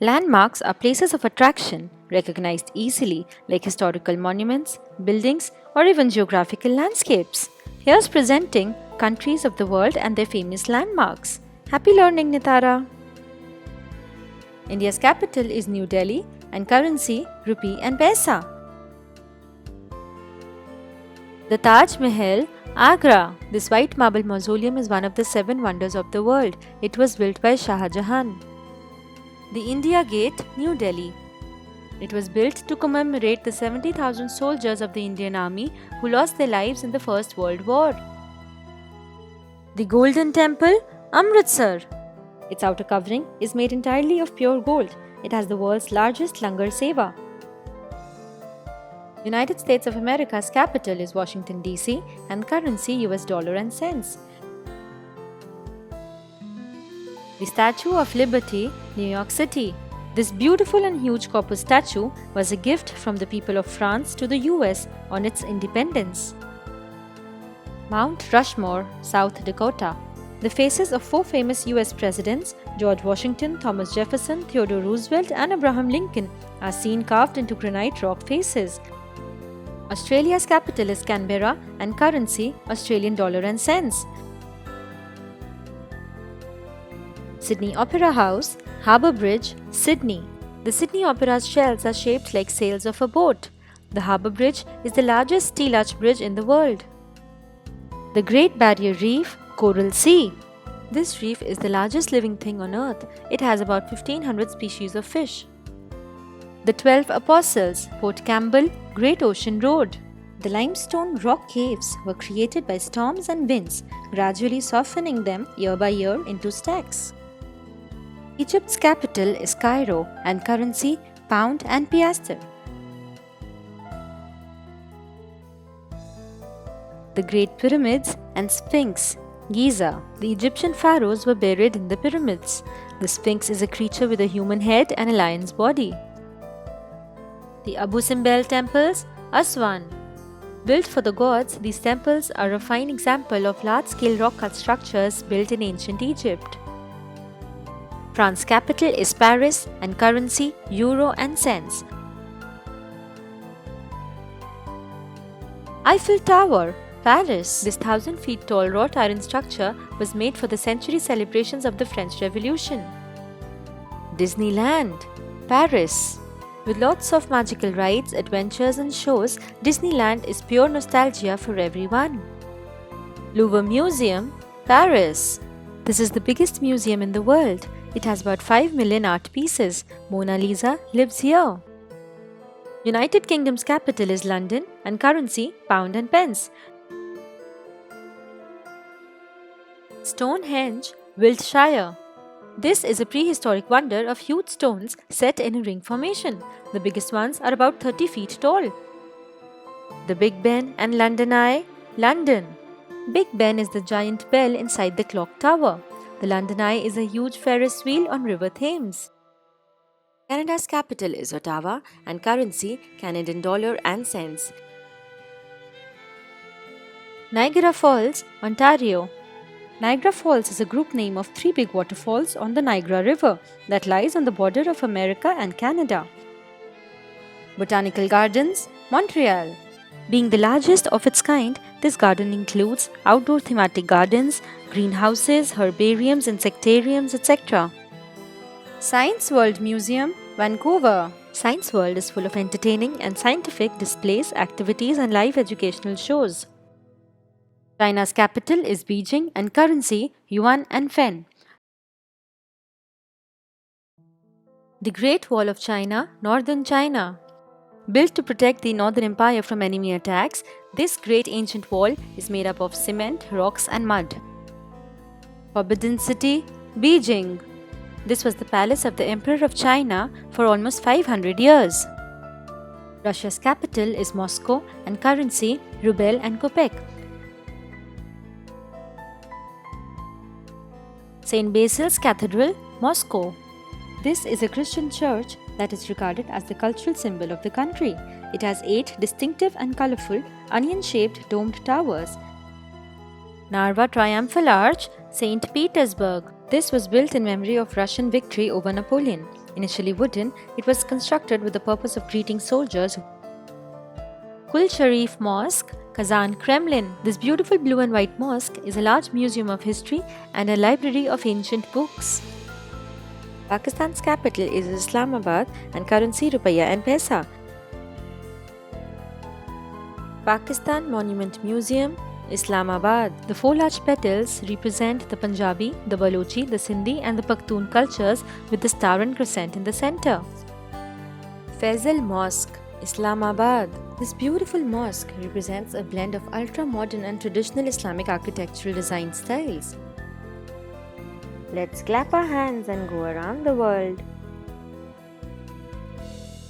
Landmarks are places of attraction recognized easily, like historical monuments, buildings, or even geographical landscapes. Here's presenting countries of the world and their famous landmarks. Happy learning, Nitara! India's capital is New Delhi and currency rupee and paisa. The Taj Mahal, Agra. This white marble mausoleum is one of the 7 wonders of the world. It was built by Shah Jahan. The India Gate, New Delhi. It was built to commemorate the 70,000 soldiers of the Indian Army who lost their lives in the First World War. The Golden Temple, Amritsar. Its outer covering is made entirely of pure gold. It has the world's largest langar seva. United States of America's capital is Washington, D.C. and currency US dollar and cents. The Statue of Liberty, New York City. This beautiful and huge copper statue was a gift from the people of France to the US on its independence. Mount Rushmore, South Dakota. The faces of 4 famous US presidents, George Washington, Thomas Jefferson, Theodore Roosevelt, and Abraham Lincoln, are seen carved into granite rock faces. Australia's capital is Canberra and currency Australian dollar and cents. Sydney Opera House, Harbour Bridge, Sydney. The Sydney Opera's shells are shaped like sails of a boat. The Harbour Bridge is the largest steel arch bridge in the world. The Great Barrier Reef, Coral Sea. This reef is the largest living thing on Earth. It has about 1500 species of fish. The 12 Apostles, Port Campbell, Great Ocean Road. The limestone rock caves were created by storms and winds, gradually softening them year by year into stacks. Egypt's capital is Cairo and currency pound and piastre. The Great Pyramids and Sphinx, Giza. The Egyptian pharaohs were buried in the pyramids. The Sphinx is a creature with a human head and a lion's body. The Abu Simbel temples, Aswan. Built for the gods, these temples are a fine example of large-scale rock-cut structures built in ancient Egypt. France's capital is Paris and currency euro and cents. Eiffel Tower, Paris. This 1,000 feet tall wrought iron structure was made for the century celebrations of the French Revolution. Disneyland, Paris. With lots of magical rides, adventures and shows, Disneyland is pure nostalgia for everyone. Louvre Museum, Paris. This is the biggest museum in the world. It has about 5 million art pieces. Mona Lisa lives here. United Kingdom's capital is London and currency pound and pence. Stonehenge, Wiltshire. This is a prehistoric wonder of huge stones set in a ring formation. The biggest ones are about 30 feet tall. The Big Ben and London Eye, London. Big Ben is the giant bell inside the clock tower. The London Eye is a huge Ferris wheel on River Thames. Canada's capital is Ottawa and currency Canadian dollar and cents. Niagara Falls, Ontario. Niagara Falls is a group name of 3 big waterfalls on the Niagara River that lies on the border of America and Canada. Botanical Gardens, Montreal. Being the largest of its kind, this garden includes outdoor thematic gardens, greenhouses, herbariums, insectariums, etc. Science World Museum, Vancouver. Science World is full of entertaining and scientific displays, activities, and live educational shows. China's capital is Beijing and currency yuan and fen. The Great Wall of China, Northern China. Built to protect the Northern Empire from enemy attacks, this great ancient wall is made up of cement, rocks and mud. Forbidden City, Beijing. This was the palace of the Emperor of China for almost 500 years. Russia's capital is Moscow and currency ruble and kopek. St. Basil's Cathedral, Moscow. This is a Christian church that is regarded as the cultural symbol of the country. It has 8 distinctive and colorful onion-shaped domed towers. Narva Triumphal Arch, St. Petersburg. This was built in memory of Russian victory over Napoleon. Initially wooden, it was constructed with the purpose of greeting soldiers. Kul Sharif Mosque, Kazan Kremlin. This beautiful blue and white mosque is a large museum of history and a library of ancient books. Pakistan's capital is Islamabad and currency Rupiah and Paisa. Pakistan Monument Museum, Islamabad. The four large petals represent the Punjabi, the Balochi, the Sindhi and the Pakhtun cultures with the star and crescent in the center. Faisal Mosque, Islamabad. This beautiful mosque represents a blend of ultra-modern and traditional Islamic architectural design styles. Let's clap our hands and go around the world.